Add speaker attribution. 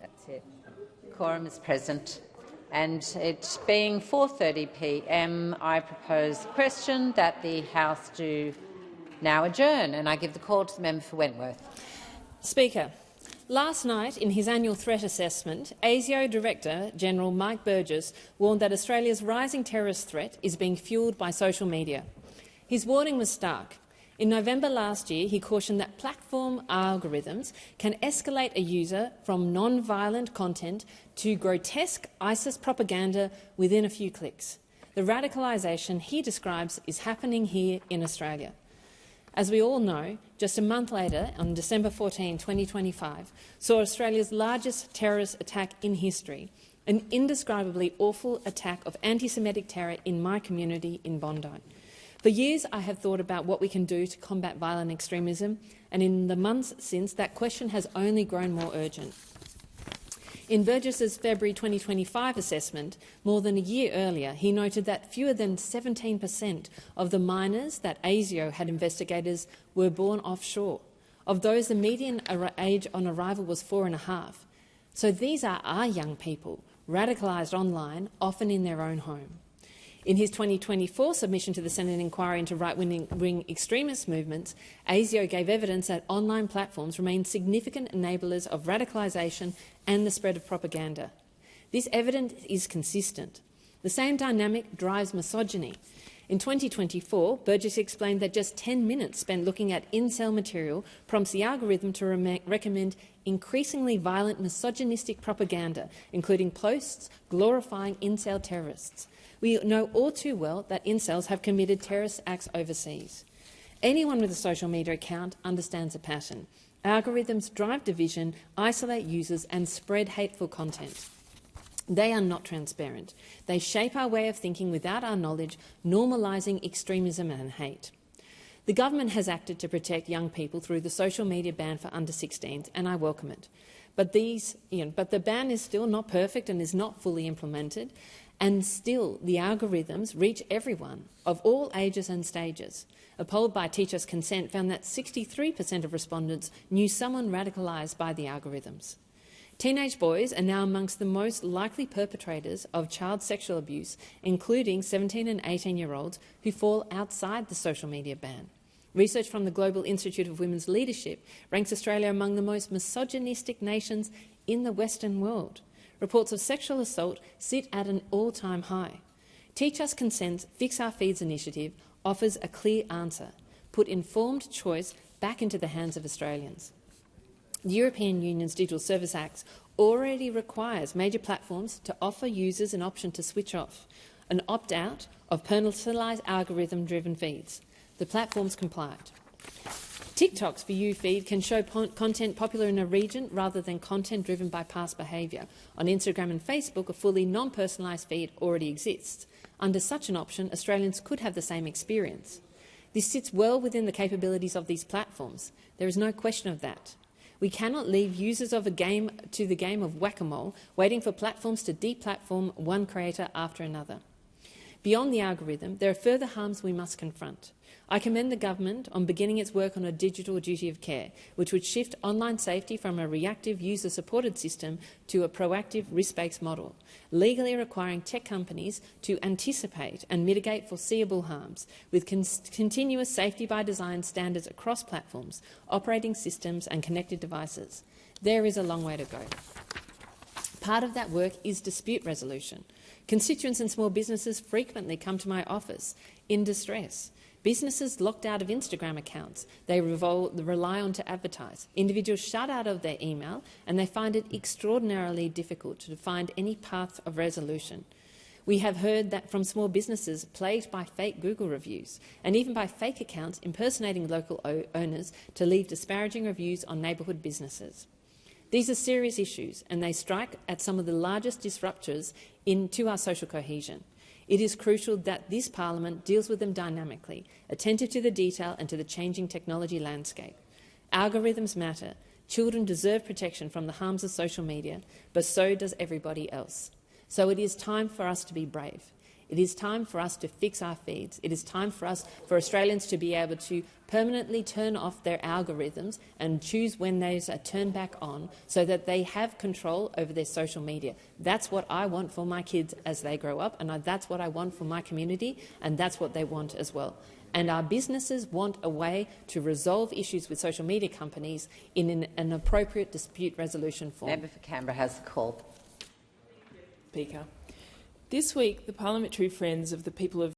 Speaker 1: That's it. Quorum is present. And it being 4:30 p.m, I propose the question that the House do now adjourn, and I give the call to the member for Wentworth.
Speaker 2: Speaker, last night in his annual threat assessment, ASIO Director General Mike Burgess warned that Australia's rising terrorist threat is being fuelled by social media. His warning was stark. In November last year, he cautioned that platform algorithms can escalate a user from non-violent content to grotesque ISIS propaganda within a few clicks. The radicalisation he describes is happening here in Australia. As we all know, just a month later, on December 14, 2025, saw Australia's largest terrorist attack in history, an indescribably awful attack of anti-Semitic terror in my community in Bondi. For years, I have thought about what we can do to combat violent extremism, and in the months since, that question has only grown more urgent. In Burgess's February 2025 assessment, more than a year earlier, he noted that fewer than 17% of the minors that ASIO had investigated were born offshore. Of those, the median age on arrival was 4.5. So these are our young people, radicalised online, often in their own home. In his 2024 submission to the Senate inquiry into right-wing extremist movements, ASIO gave evidence that online platforms remain significant enablers of radicalisation and the spread of propaganda. This evidence is consistent. The same dynamic drives misogyny. In 2024, Burgess explained that just 10 minutes spent looking at incel material prompts the algorithm to recommend increasingly violent misogynistic propaganda, including posts glorifying incel terrorists. We know all too well that incels have committed terrorist acts overseas. Anyone with a social media account understands the pattern. Algorithms drive division, isolate users and spread hateful content. They are not transparent. They shape our way of thinking without our knowledge, normalising extremism and hate. The government has acted to protect young people through the social media ban for under 16s, and I welcome it. But the ban is still not perfect and is not fully implemented, and still the algorithms reach everyone of all ages and stages. A poll by Teachers Consent found that 63% of respondents knew someone radicalised by the algorithms. Teenage boys are now amongst the most likely perpetrators of child sexual abuse, including 17 and 18-year-olds who fall outside the social media ban. Research from the Global Institute of Women's Leadership ranks Australia among the most misogynistic nations in the Western world. Reports of sexual assault sit at an all-time high. Teach Us Consent's Fix Our Feeds initiative offers a clear answer: put informed choice back into the hands of Australians. The European Union's Digital Service Act already requires major platforms to offer users an option to switch off, an opt-out of personalised algorithm-driven feeds. The platforms complied. TikTok's For You feed can show content popular in a region rather than content driven by past behaviour. On Instagram and Facebook, a fully non-personalised feed already exists. Under such an option, Australians could have the same experience. This sits well within the capabilities of these platforms. There is no question of that. We cannot leave users of a game to the game of whack-a-mole, waiting for platforms to deplatform one creator after another. Beyond the algorithm, there are further harms we must confront. I commend the government on beginning its work on a digital duty of care, which would shift online safety from a reactive user-supported system to a proactive risk-based model, legally requiring tech companies to anticipate and mitigate foreseeable harms, with continuous safety by design standards across platforms, operating systems and connected devices. There is a long way to go. Part of that work is dispute resolution. Constituents and small businesses frequently come to my office in distress. Businesses locked out of Instagram accounts they rely on to advertise. Individuals shut out of their email, and they find it extraordinarily difficult to find any path of resolution. We have heard that from small businesses plagued by fake Google reviews and even by fake accounts impersonating local owners to leave disparaging reviews on neighbourhood businesses. These are serious issues, and they strike at some of the largest disruptors into our social cohesion. It is crucial that this parliament deals with them dynamically, attentive to the detail and to the changing technology landscape. Algorithms matter. Children deserve protection from the harms of social media, but so does everybody else. So it is time for us to be brave. It is time for us to fix our feeds. It is time for Australians to be able to permanently turn off their algorithms and choose when those are turned back on so that they have control over their social media. That's what I want for my kids as they grow up, and that's what I want for my community, and that's what they want as well. And our businesses want a way to resolve issues with social media companies in an appropriate dispute resolution form.
Speaker 1: Member for Canberra has the call.
Speaker 3: Speaker. This week, the Parliamentary Friends of the People of